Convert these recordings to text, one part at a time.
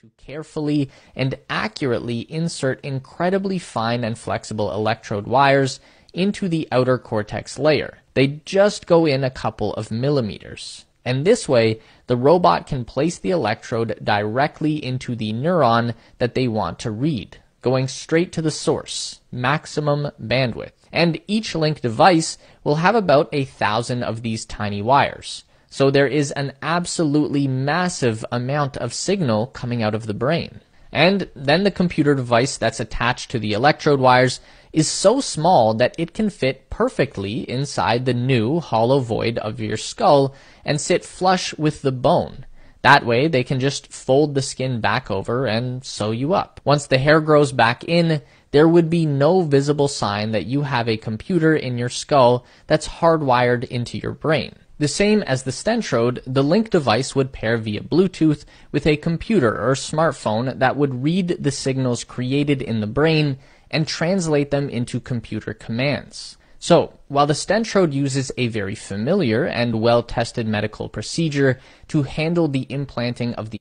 to carefully and accurately insert incredibly fine and flexible electrode wires into the outer cortex layer. They just go in a couple of millimeters. And this way, the robot can place the electrode directly into the neuron that they want to read, going straight to the source, maximum bandwidth. And each link device will have about 1,000 of these tiny wires. So there is an absolutely massive amount of signal coming out of the brain. And then the computer device that's attached to the electrode wires is so small that it can fit perfectly inside the new hollow void of your skull and sit flush with the bone. That way, they can just fold the skin back over and sew you up. Once the hair grows back in, there would be no visible sign that you have a computer in your skull that's hardwired into your brain. The same as the Stentrode, the Link device would pair via Bluetooth with a computer or smartphone that would read the signals created in the brain and translate them into computer commands. So, while the Stentrode uses a very familiar and well-tested medical procedure to handle the implanting of the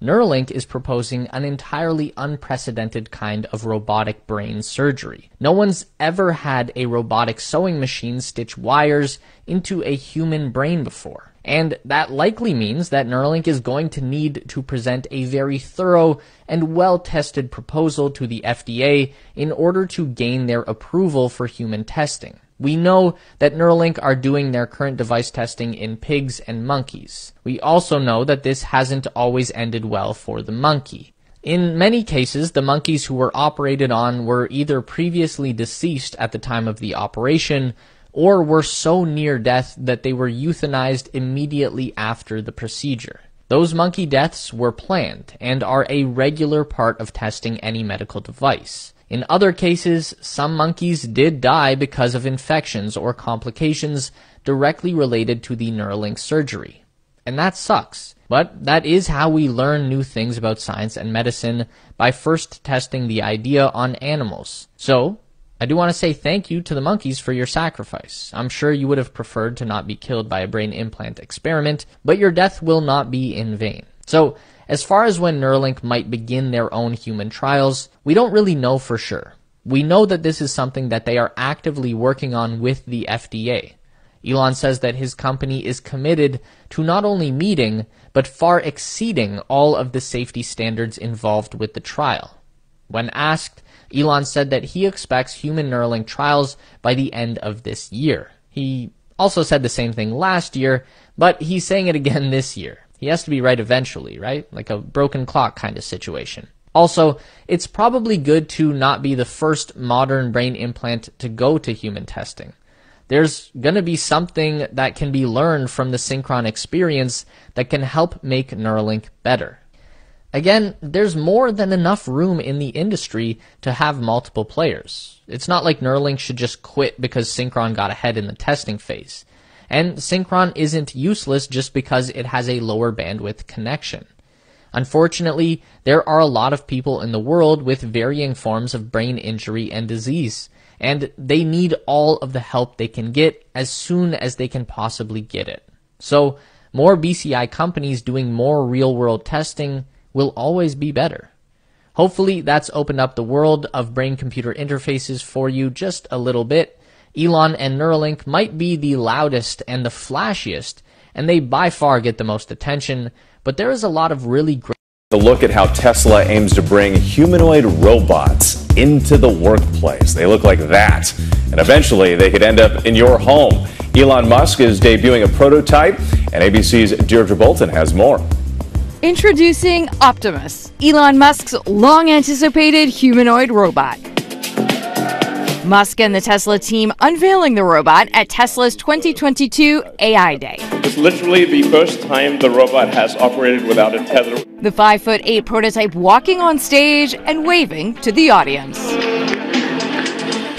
Neuralink is proposing an entirely unprecedented kind of robotic brain surgery. No one's ever had a robotic sewing machine stitch wires into a human brain before. And that likely means that Neuralink is going to need to present a very thorough and well-tested proposal to the FDA in order to gain their approval for human testing. We know that Neuralink are doing their current device testing in pigs and monkeys. We also know that this hasn't always ended well for the monkey. In many cases, the monkeys who were operated on were either previously deceased at the time of the operation or were so near death that they were euthanized immediately after the procedure. Those monkey deaths were planned and are a regular part of testing any medical device. In other cases, some monkeys did die because of infections or complications directly related to the Neuralink surgery. And that sucks. But that is how we learn new things about science and medicine, by first testing the idea on animals. So, I do want to say thank you to the monkeys for your sacrifice. I'm sure you would have preferred to not be killed by a brain implant experiment, but your death will not be in vain. So, as far as when Neuralink might begin their own human trials, we don't really know for sure. We know that this is something that they are actively working on with the FDA. Elon says that his company is committed to not only meeting, but far exceeding all of the safety standards involved with the trial. When asked, Elon said that he expects human Neuralink trials by the end of this year. He also said the same thing last year, but he's saying it again this year. He has to be right eventually, right? Like a broken clock kind of situation. Also, it's probably good to not be the first modern brain implant to go to human testing. There's going to be something that can be learned from the Synchron experience that can help make Neuralink better. Again, there's more than enough room in the industry to have multiple players. It's not like Neuralink should just quit because Synchron got ahead in the testing phase. And Synchron isn't useless just because it has a lower bandwidth connection. Unfortunately, there are a lot of people in the world with varying forms of brain injury and disease, and they need all of the help they can get as soon as they can possibly get it. So, more BCI companies doing more real-world testing will always be better. Hopefully, that's opened up the world of brain-computer interfaces for you just a little bit. Elon and Neuralink might be the loudest and the flashiest, and they by far get the most attention, but there is a lot of really great A look at how Tesla aims to bring humanoid robots into the workplace. They look like that, and eventually they could end up in your home. Elon Musk is debuting a prototype, and ABC's Deirdre Bolton has more. Introducing Optimus, Elon Musk's long-anticipated humanoid robot. Musk and the Tesla team unveiling the robot at Tesla's 2022 AI Day. It's literally the first time the robot has operated without a tether. The 5'8" prototype walking on stage and waving to the audience.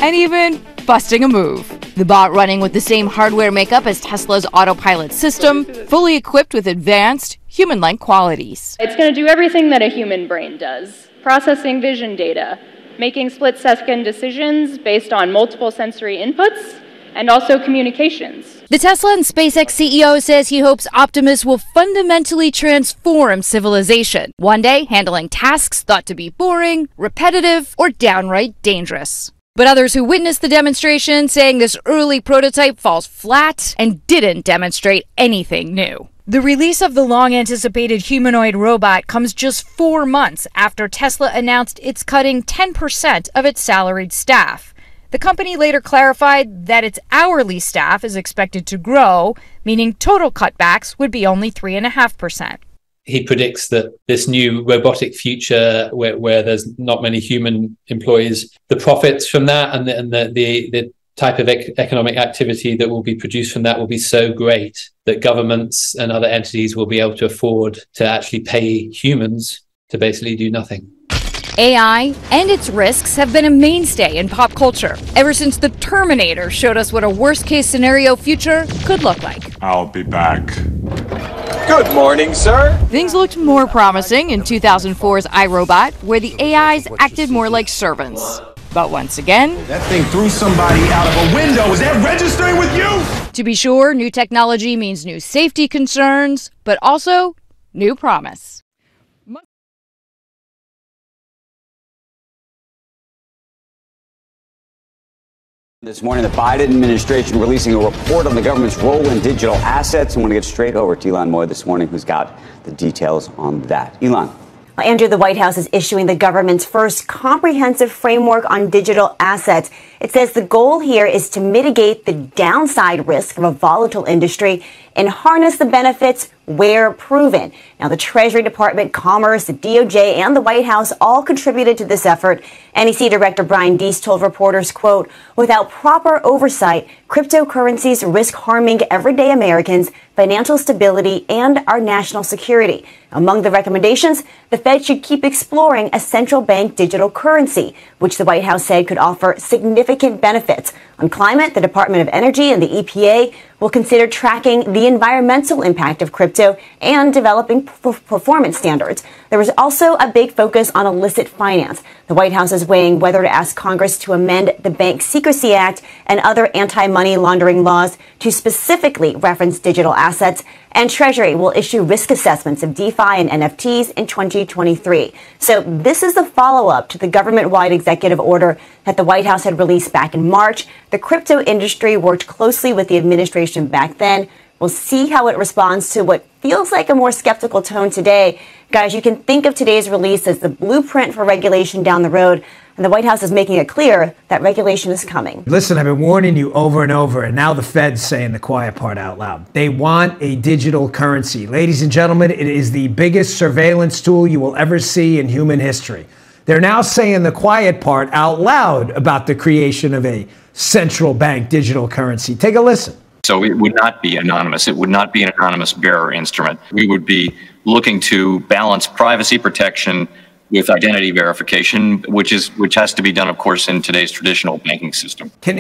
And even busting a move. The bot running with the same hardware makeup as Tesla's autopilot system, fully equipped with advanced human-like qualities. It's going to do everything that a human brain does. Processing vision data, making split-second decisions based on multiple sensory inputs, and also communications. The Tesla and SpaceX CEO says he hopes Optimus will fundamentally transform civilization, one day handling tasks thought to be boring, repetitive, or downright dangerous. But others who witnessed the demonstration saying this early prototype falls flat and didn't demonstrate anything new. The release of the long-anticipated humanoid robot comes just 4 months after Tesla announced it's cutting 10% of its salaried staff. The company later clarified that its hourly staff is expected to grow, meaning total cutbacks would be only 3.5%. He predicts that this new robotic future where there's not many human employees, the profits from that and the type of economic activity that will be produced from that will be so great that governments and other entities will be able to afford to actually pay humans to basically do nothing. AI and its risks have been a mainstay in pop culture ever since the Terminator showed us what a worst-case scenario future could look like. I'll be back. Good morning, sir. Things looked more promising in 2004's iRobot, where the AIs acted more like servants. But once again, That thing threw somebody out of a window. Is that registering with you? to be sure, new technology means new safety concerns, but also new promise. This morning, the Biden administration releasing a report on the government's role in digital assets. I want to get straight over to Elon Moy this morning, who's got the details on that. Elon. Andrew, the White House is issuing the government's first comprehensive framework on digital assets. It says the goal here is to mitigate the downside risk of a volatile industry and harness the benefits where proven. Now, the Treasury Department, Commerce, the DOJ, and the White House all contributed to this effort. NEC Director Brian Deese told reporters, quote, without proper oversight, cryptocurrencies risk harming everyday Americans, financial stability, and our national security. Among the recommendations, the Fed should keep exploring a central bank digital currency, which the White House said could offer significant benefits. On climate, the Department of Energy and the EPA will consider tracking the environmental impact of crypto and developing performance standards. There was also a big focus on illicit finance. The White House is weighing whether to ask Congress to amend the Bank Secrecy Act and other anti-money laundering laws to specifically reference digital assets. And Treasury will issue risk assessments of DeFi and NFTs in 2023. So this is the follow-up to the government-wide executive order that the White House had released back in March. The crypto industry worked closely with the administration back then. We'll see how it responds to what feels like a more skeptical tone today. Guys, you can think of today's release as the blueprint for regulation down the road. And the White House is making it clear that regulation is coming. Listen, I've been warning you over and over, and now the Fed's saying the quiet part out loud. They want a digital currency. Ladies and gentlemen, it is the biggest surveillance tool you will ever see in human history. They're now saying the quiet part out loud about the creation of a central bank digital currency. Take a listen. So it would not be anonymous. It would not be an anonymous bearer instrument. We would be looking to balance privacy protection with identity verification, which has to be done, of course, in today's traditional banking system. You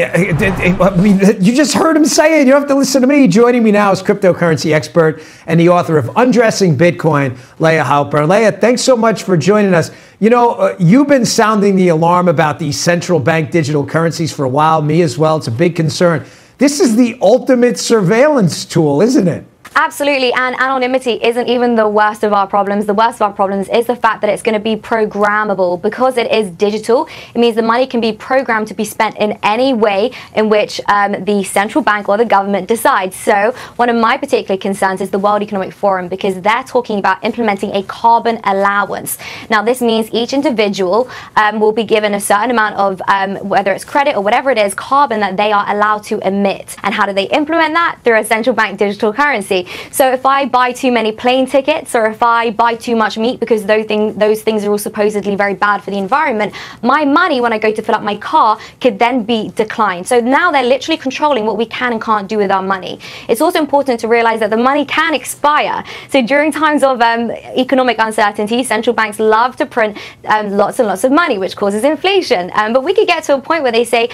just heard him say it. You don't have to listen to me. Joining me now is cryptocurrency expert and the author of Undressing Bitcoin, Leah Halper. Leah, thanks so much for joining us. You know, you've been sounding the alarm about these central bank digital currencies for a while. Me as well. It's a big concern. This is the ultimate surveillance tool, isn't it? Absolutely, and anonymity isn't even the worst of our problems. The worst of our problems is the fact that it's going to be programmable. Because it is digital, it means the money can be programmed to be spent in any way in which the central bank or the government decides. So one of my particular concerns is the World Economic Forum, because they're talking about implementing a carbon allowance. Now, this means each individual will be given a certain amount of, whether it's credit or whatever it is, carbon that they are allowed to emit. And how do they implement that? Through a central bank digital currency. So if I buy too many plane tickets, or if I buy too much meat, because those things are all supposedly very bad for the environment, my money when I go to fill up my car could then be declined. So now they're literally controlling what we can and can't do with our money. It's also important to realize that the money can expire. So during times of economic uncertainty, central banks love to print lots and lots of money, which causes inflation. But we could get to a point where they say,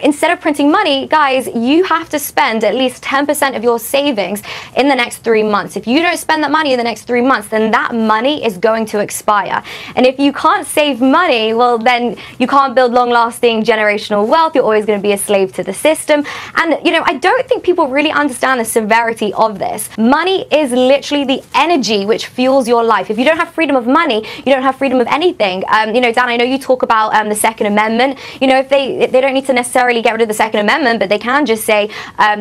instead of printing money, guys, you have to spend at least 10% of your savings in the the next 3 months. If you don't spend that money in the next 3 months, then that money is going to expire. And if you can't save money, well, then you can't build long-lasting generational wealth. You're always going to be a slave to the system. And, you know, I don't think people really understand the severity of this. Money is literally the energy which fuels your life. If you don't have freedom of money, you don't have freedom of anything. You know, Dan, I know you talk about the Second Amendment. You know, if they don't need to necessarily get rid of the Second Amendment, but they can just say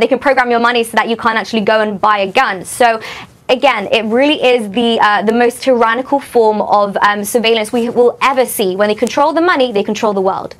they can program your money so that you can't actually go and buy a gun. So again, it really is the most tyrannical form of surveillance we will ever see. When they control the money, they control the world.